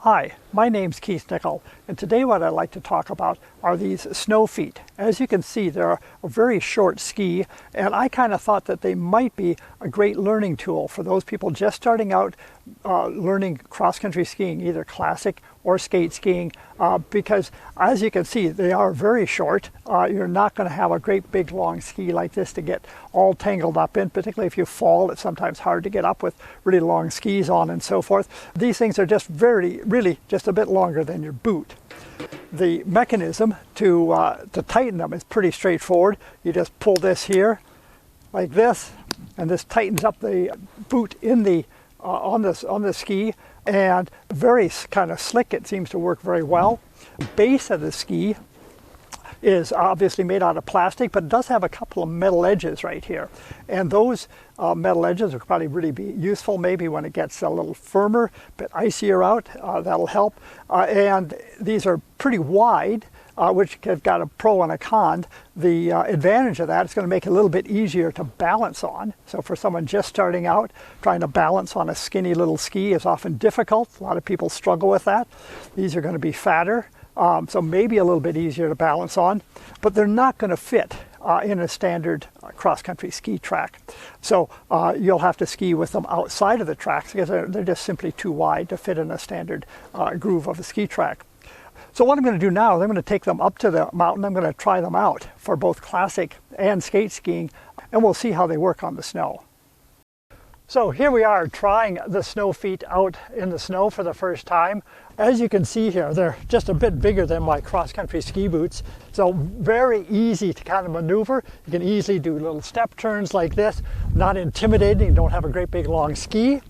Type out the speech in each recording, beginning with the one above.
Hi, my name's Keith Nickel, and today what I'd like to talk about are these Snowfeet. As you can see, they're a very short ski, and I kind of thought that they might be a great learning tool for those people just starting out learning cross-country skiing, either classic or skate skiing, because as you can see, they are very short. You're not going to have a great big long ski like this to get all tangled up in, particularly if you fall. It's sometimes hard to get up with really long skis on and so forth. These things are just really just a bit longer than your boot. The mechanism to tighten them is pretty straightforward. You just pull this here like this, and this tightens up the boot in the on the ski, and very kind of slick. It seems to work very well. The base of the ski is obviously made out of plastic, but it does have a couple of metal edges right here, and those metal edges will probably really be useful maybe when it gets a little firmer, a bit icier out. That'll help. And these are pretty wide, which have got a pro and a con. The advantage of that is going to make it a little bit easier to balance on. So for someone just starting out, trying to balance on a skinny little ski is often difficult. A lot of people struggle with that. These are going to be fatter, so maybe a little bit easier to balance on, but they're not going to fit in a standard cross-country ski track. So you'll have to ski with them outside of the tracks because they're just simply too wide to fit in a standard groove of a ski track. So what I'm going to do now is I'm going to take them up to the mountain. I'm going to try them out for both classic and skate skiing, and we'll see how they work on the snow. So here we are trying the Snowfeet out in the snow for the first time. As you can see here, they're just a bit bigger than my cross-country ski boots, so very easy to kind of maneuver. You can easily do little step turns like this, not intimidating. You don't have a great big long ski.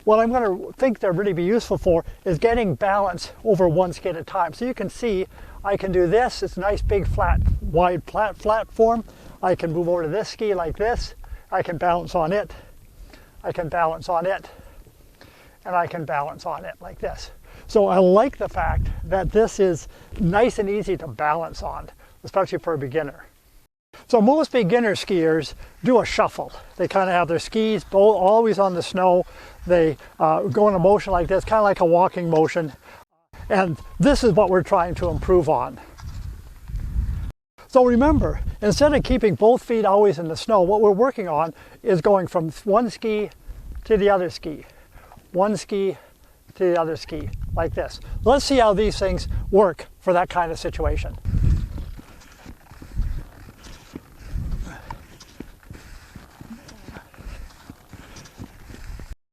What I'm going to think they'll really be useful for is getting balance over one ski at a time. So you can see I can do this. It's a nice big flat, wide platform. I can move over to this ski like this. I can balance on it. I can balance on it. And I can balance on it like this. So I like the fact that this is nice and easy to balance on, especially for a beginner. So most beginner skiers do a shuffle. They kind of have their skis always on the snow. They go in a motion like this, kind of like a walking motion. And this is what we're trying to improve on. So remember, instead of keeping both feet always in the snow, what we're working on is going from one ski to the other ski, one ski to the other ski, like this. Let's see how these things work for that kind of situation.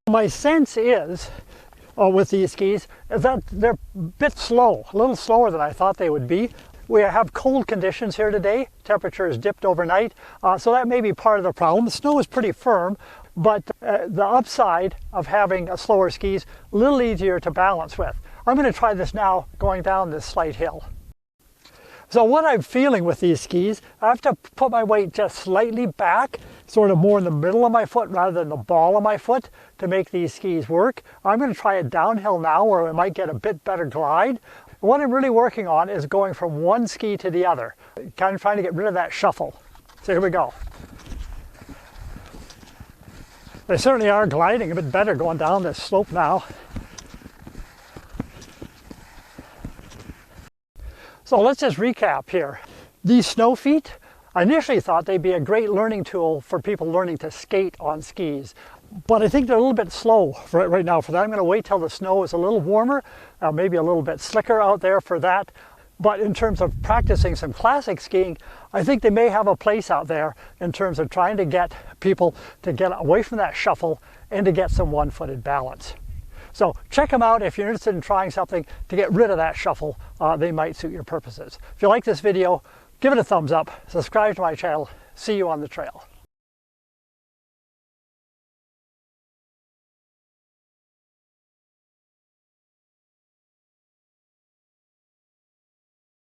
My sense is, with these skis, is that they're a bit slow, a little slower than I thought they would be. We have cold conditions here today. Temperature has dipped overnight, so that may be part of the problem. The snow is pretty firm, but the upside of having a slower skis, a little easier to balance with. I'm going to try this now going down this slight hill. So what I'm feeling with these skis, I have to put my weight just slightly back, sort of more in the middle of my foot rather than the ball of my foot to make these skis work. I'm going to try it downhill now where I might get a bit better glide. What I'm really working on is going from one ski to the other, kind of trying to get rid of that shuffle. So here we go. They certainly are gliding a bit better going down this slope now. So let's just recap here. These Snowfeet, I initially thought they'd be a great learning tool for people learning to skate on skis. But I think they're a little bit slow right now for that. I'm going to wait till the snow is a little warmer, maybe a little bit slicker out there for that. But in terms of practicing some classic skiing, I think they may have a place out there in terms of trying to get people to get away from that shuffle and to get some one-footed balance. So check them out if you're interested in trying something to get rid of that shuffle. They might suit your purposes. If you like this video, give it a thumbs up, subscribe to my channel. See you on the trail.